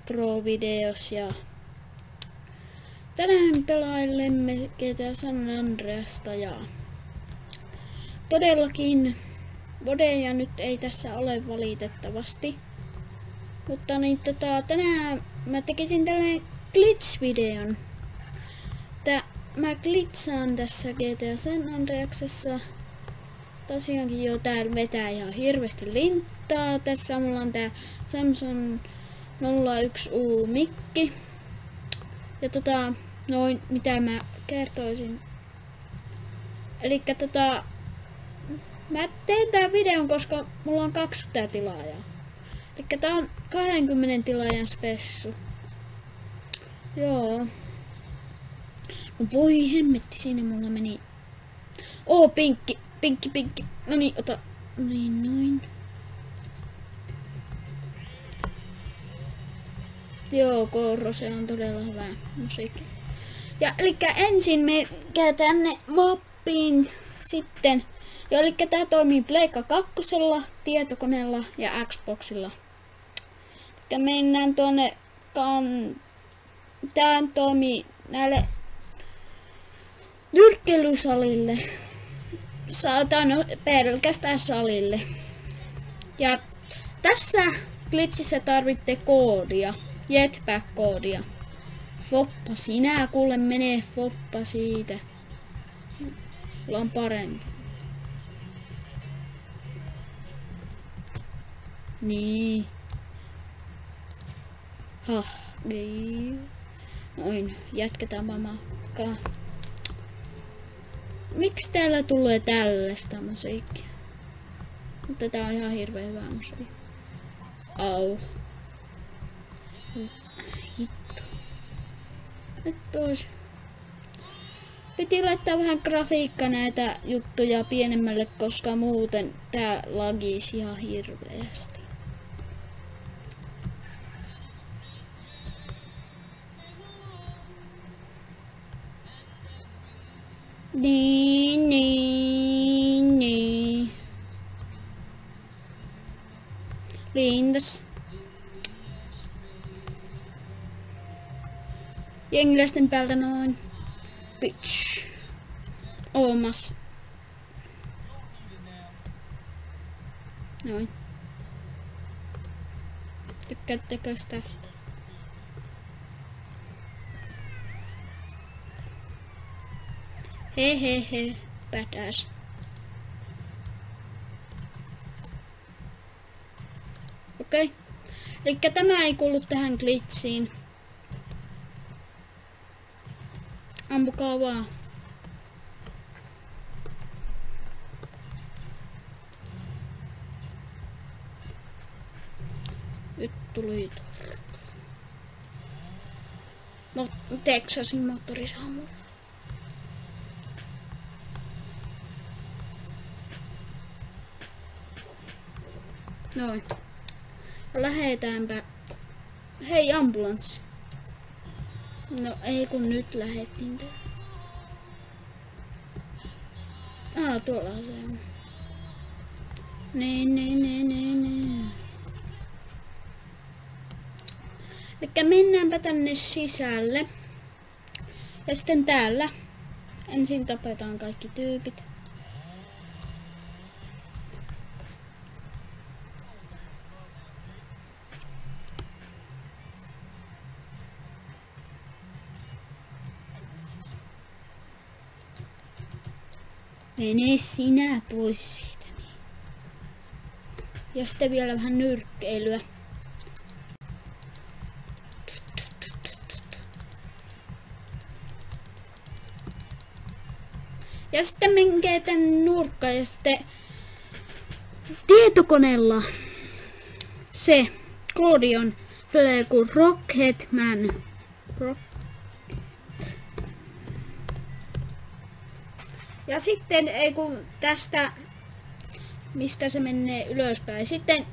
Pro-videos ja tänään pelailemme GTA San Andreasta ja todellakin vodeja nyt ei tässä ole valitettavasti. Mutta niin tänään mä tekisin tällainen glitch-videon. Mä glitsaan tässä GTA San Andreaksessa. Tosiaankin jo täällä vetää ihan hirveästi linttaa. Tässä mulla on tää Samsung 01U mikki. Ja noin mitä mä kertoisin. Elikkä mä teen tän videon, koska mulla on 20 tilaajaa. Elikkä tää on 20 tilaajan spessu. Joo. No voi hemmetti, siinä mulla meni. Pinkki. No niin, ota. Noin. Joo, Korro, se on todella hyvä musiikki. Ja elikkä ensin me käy tänne mappiin sitten. Ja elikkä tää toimii Pleikka 2, tietokoneella ja Xboxilla. Elikkä mennään tuonne tää toimii näille nyrkkeilysalille. Saatan pelkästään salille. Ja tässä glitchissä tarvitte koodia. Jetpack-koodia. Foppa, sinä kuule menee foppa siitä. Mulla on parempi. Niin. Niin. Noin, jatketaan matkaa. Miksi täällä tulee tällaista musiikkia? Mutta tää on ihan hirveän hyvä musiikki. Au. Hitto. Nyt pois. Piti laittaa vähän grafiikka näitä juttuja pienemmälle, koska muuten tää lagisi ihan hirveästi. Niin. Lindas. Jengiläisten päältä noin. Bitch. Omas. Noin. Tykkäättekös tästä? Hehehe, badass. Okei. Elikkä tämä ei kuulu tähän glitchiin. Ampukaa vaan. Nyt tuli Texasin moottorisaamura. Noin. Ja lähdetäänpä. Hei, ambulanssi. No ei kun nyt lähettiin tää. Tuolla se on. Niin. Elikkä mennäänpä tänne sisälle. Ja sitten täällä. Ensin tapetaan kaikki tyypit. Mene sinä pois siitä. Niin. Ja sitten vielä vähän nyrkkeilyä. Ja sitten menkää tänne nurkkaan ja sitten tietokoneella se koodi on sellainen kuin Rocketman. Ja sitten ei kun tästä, mistä se menee ylöspäin, sitten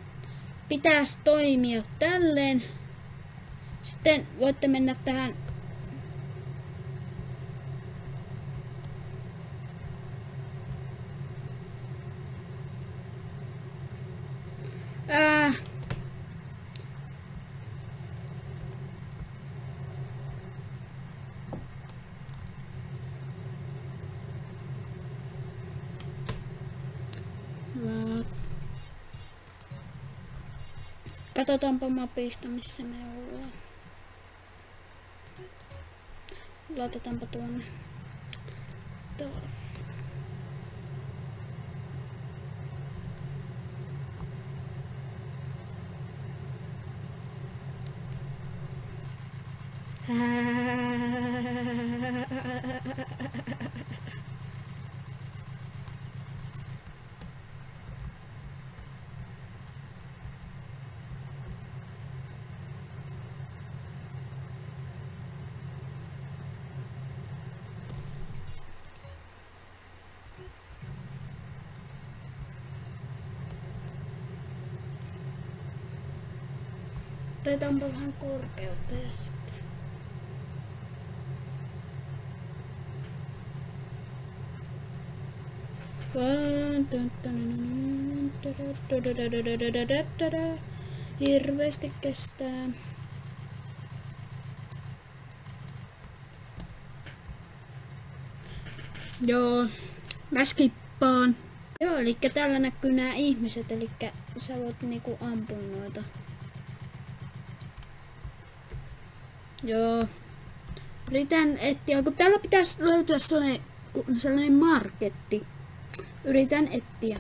pitäisi toimia tälleen. Sitten voitte mennä tähän Katsotaanpa mapista, missä me ollaan. Laitetaanpa tuonne. Otetaanpa vähän korkeutta ja sitten. Hirveesti kestää. Joo, mä skippaan. Joo, eli täällä näkyy nämä ihmiset, eli sä voit niinku ampua noita. Joo. Yritän etsiä, kun täällä pitäisi löytyä sellainen marketti. Yritän etsiä.